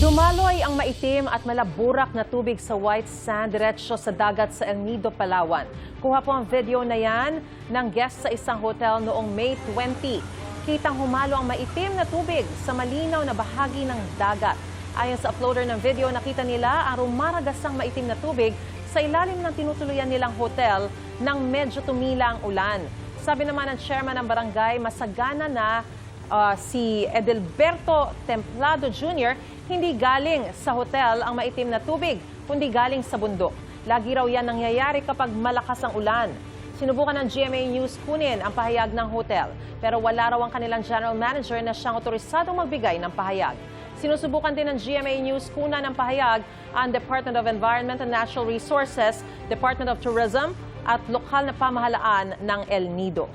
Dumaloy ang maitim at malaburak na tubig sa white sand diretso sa dagat sa El Nido, Palawan. Kuha po ang video na yan ng guest sa isang hotel noong May 20. Kitang humalo ang maitim na tubig sa malinaw na bahagi ng dagat. Ayon sa uploader ng video, nakita nila ang rumaragasang maitim na tubig sa ilalim ng tinutuluyan nilang hotel nang medyo tumila ang ulan. Sabi naman ng chairman ng barangay, masagana na si Edelberto Templado Jr., hindi galing sa hotel ang maitim na tubig, kundi galing sa bundok. Lagi raw yan nangyayari kapag malakas ang ulan. Sinubukan ng GMA News kunin ang pahayag ng hotel, pero wala raw ang kanilang general manager na siyang otorisadong magbigay ng pahayag. Sinusubukan din ng GMA News kunan ng pahayag ang Department of Environment and Natural Resources, Department of Tourism at lokal na pamahalaan ng El Nido.